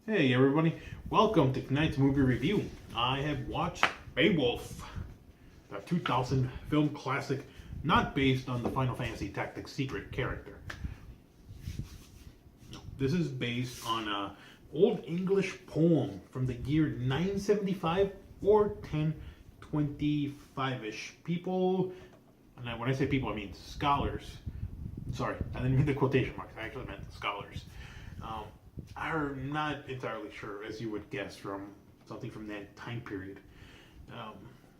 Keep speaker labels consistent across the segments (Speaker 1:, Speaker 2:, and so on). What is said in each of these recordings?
Speaker 1: Hey everybody, welcome to tonight's movie review. I have watched Beowulf, the 2000 film classic, not based on the Final Fantasy Tactics secret character. No, this is based on an Old English poem from the year 975 or 1025-ish. People, and when I say people I mean scholars, sorry, I didn't mean the quotation marks, I actually meant scholars. I'm not entirely sure, as you would guess from something from that time period.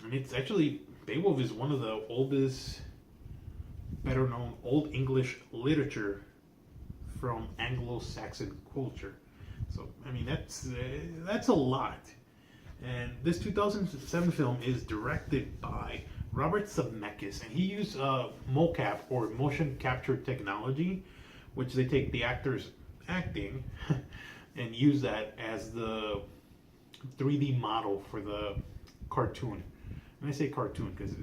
Speaker 1: And it's actually, Beowulf is one of the oldest, better known Old English literature from Anglo-Saxon culture. So, I mean, that's a lot. And this 2007 film is directed by Robert Zemeckis, and he used Mocap, or motion capture technology, which they take the actors acting and use that as the 3D model for the cartoon. And I say cartoon because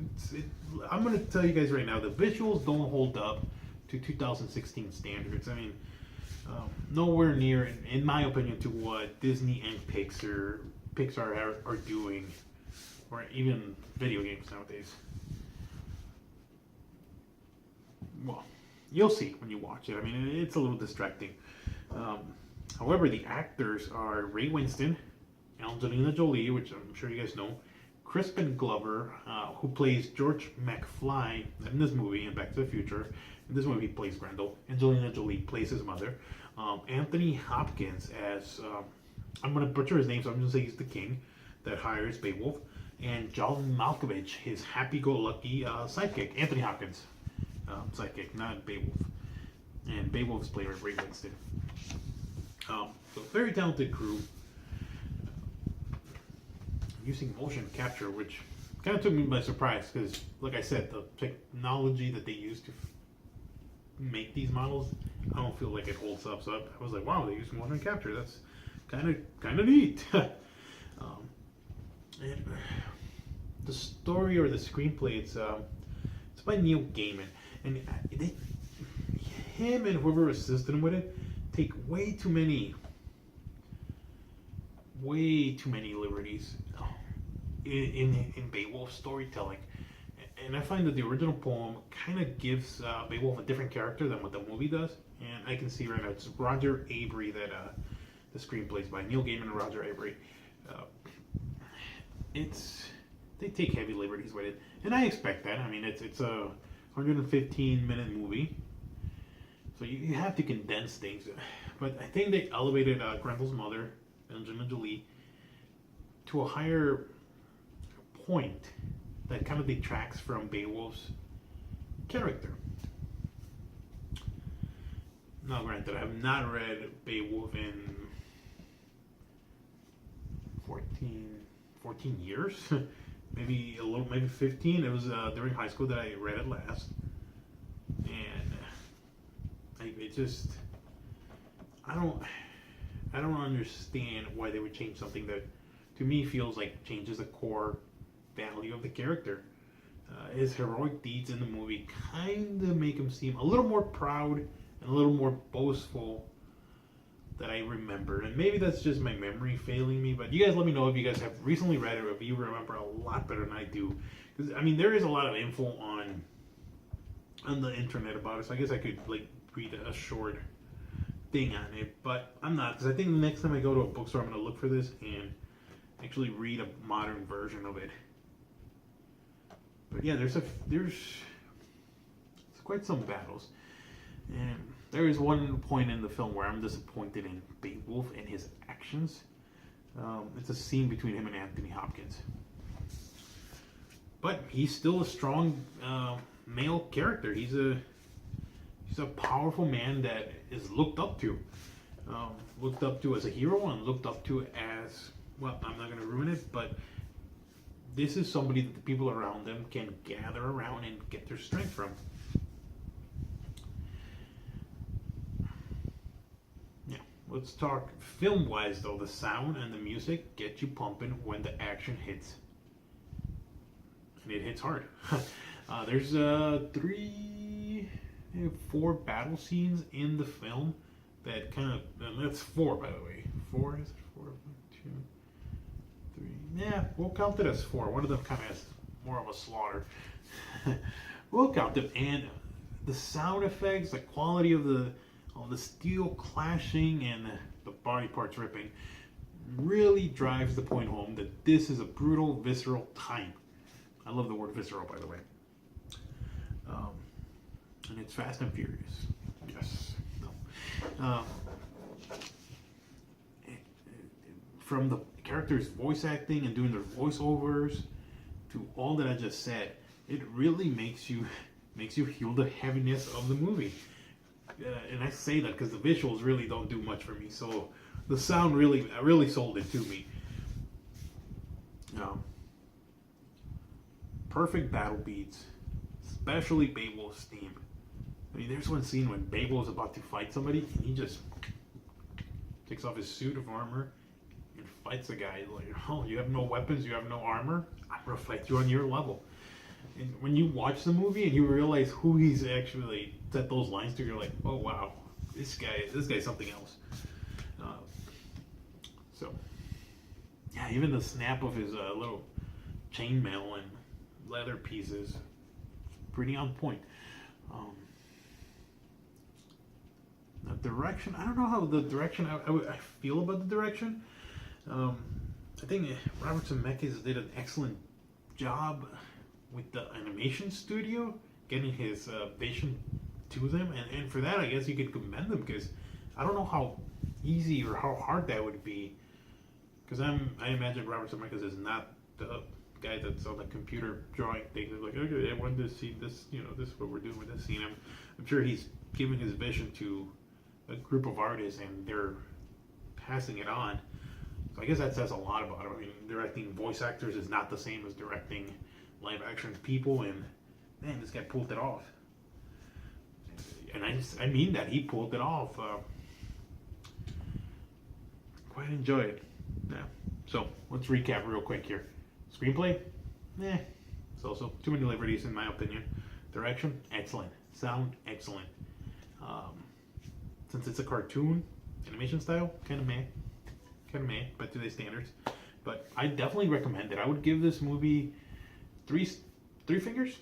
Speaker 1: I'm going to tell you guys right now, the visuals don't hold up to 2016 standards. I mean, nowhere near, in my opinion, to what Disney and Pixar are doing, or even video games nowadays. Well, you'll see when you watch it. I mean, it's a little distracting. However, the actors are Ray Winston, Angelina Jolie, which I'm sure you guys know, Crispin Glover, who plays George McFly in this movie and Back to the Future. In this movie, he plays Grendel. Angelina Jolie plays his mother. Anthony Hopkins as, I'm going to butcher his name, so I'm going to say he's the king that hires Beowulf. And John Malkovich, his happy-go-lucky sidekick. Anthony Hopkins, sidekick, not Beowulf. And Beowulf is played by Ray Winston. So very talented crew. Using motion capture, which kind of took me by surprise because, like I said, the technology that they use to make these models, I don't feel like it holds up. So I was like, wow, they use motion capture. That's kind of neat. And the story or the screenplay, it's by Neil Gaiman, and him and whoever assisted him with it take way too many liberties in Beowulf's storytelling. And I find that the original poem kind of gives Beowulf a different character than what the movie does. And I can see right now it's Roger Avery that the screenplay's by Neil Gaiman and Roger Avery. They take heavy liberties with it, and I expect that. I mean, it's a 115-minute movie. So you have to condense things. But I think they elevated Grendel's mother, Angelina Jolie, to a higher point that kind of detracts from Beowulf's character. Now, granted, I have not read Beowulf in 14 years. Maybe 15. It was during high school that I read it last. And I don't understand why they would change something that to me feels like changes the core value of the character. His heroic deeds in the movie kind of make him seem a little more proud and a little more boastful that I remember. And maybe that's just my memory failing me, but you guys let me know if you guys have recently read it or if you remember a lot better than I do. Because I mean, there is a lot of info on the internet about it, so I guess I could read a short thing on it, but I'm not, because I think the next time I go to a bookstore I'm going to look for this and actually read a modern version of it. But yeah, there's quite some battles, and there is one point in the film where I'm disappointed in Beowulf and his actions. It's a scene between him and Anthony Hopkins, but he's still a strong male character. He's a powerful man that is looked up to as a hero, and looked up to as, well, I'm not going to ruin it, but this is somebody that the people around them can gather around and get their strength from. Yeah, let's talk film-wise though. The sound and the music get you pumping when the action hits. And it hits hard. There's 4 battle scenes in the film that kind of, that's 4 by the way, 4, is it 4? 1, 2, 3. Yeah, we'll count it as 4. One of them kind of has more of a slaughter. We'll count them. And the sound effects, the quality of the steel clashing and the body parts ripping really drives the point home that this is a brutal, visceral time. I love the word visceral, by the way. And it's Fast and Furious. Yes. No. From the characters' voice acting and doing their voiceovers to all that I just said, it really makes you feel the heaviness of the movie. And I say that because the visuals really don't do much for me. So the sound really sold it to me. Perfect battle beats, especially Beowulf's theme. I mean, there's one scene when Beowulf's about to fight somebody, and he just takes off his suit of armor and fights a guy. Like, oh, you have no weapons, you have no armor? I'm gonna fight you on your level. And when you watch the movie and you realize who he's actually said those lines to, you're like, oh wow, this guy's something else. So, yeah, even the snap of his little chainmail and leather pieces, pretty on point. The direction, I don't know how the direction, I feel about the direction. I think Robert Zemeckis did an excellent job with the animation studio, getting his vision to them, and for that I guess you could commend them, because I don't know how easy or how hard that would be, because I imagine Robert Zemeckis is not the guy that's on the computer drawing things. It's like, okay, I wanted to see this, this is what we're doing with this scene. I'm sure he's giving his vision to a group of artists and they're passing it on. So I guess that says a lot about it. I mean, directing voice actors is not the same as directing live action people, and man, this guy pulled it off. And I mean that, he pulled it off. Quite enjoy it. Yeah. So let's recap real quick here. Screenplay, it's also too many liberties in my opinion. Direction, excellent. Sound, excellent. Since it's a cartoon animation style, kind of meh by today's standards, but I definitely recommend it. I would give this movie three fingers.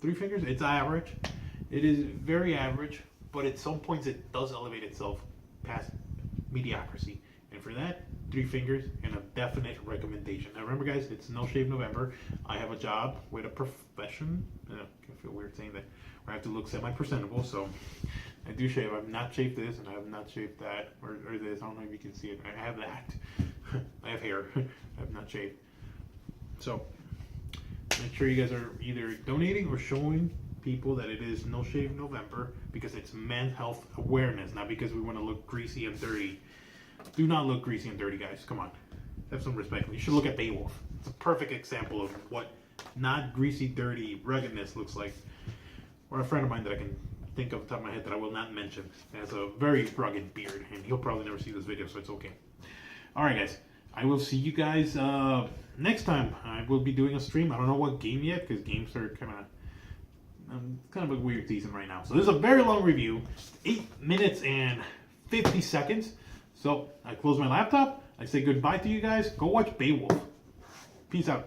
Speaker 1: It's average. It is very average, but at some points it does elevate itself past mediocrity, and for that, 3 fingers and a definite recommendation. Now remember guys, it's No Shave November. I have a job with a profession. I feel weird saying that, where I have to look semi-presentable, so I do shave. I've not shaved this, and I have not shaved that, or this. I don't know if you can see it. I have that. I have hair. I have not shaved. So make sure you guys are either donating or showing people that it is No Shave November, because it's men's health awareness, not because we want to look greasy and dirty. Do not look greasy and dirty, guys. Come on. Have some respect. You should look at Beowulf. It's a perfect example of what not greasy, dirty ruggedness looks like. Or a friend of mine that I can think of the top of my head that I will not mention has a very rugged beard, and he'll probably never see this video, so it's okay. Alright guys, I will see you guys next time. I will be doing a stream. I don't know what game yet, because games are kind of a weird season right now. So this is a very long review, 8 minutes and 50 seconds. So I close my laptop, I say goodbye to you guys. Go watch Beowulf. Peace out.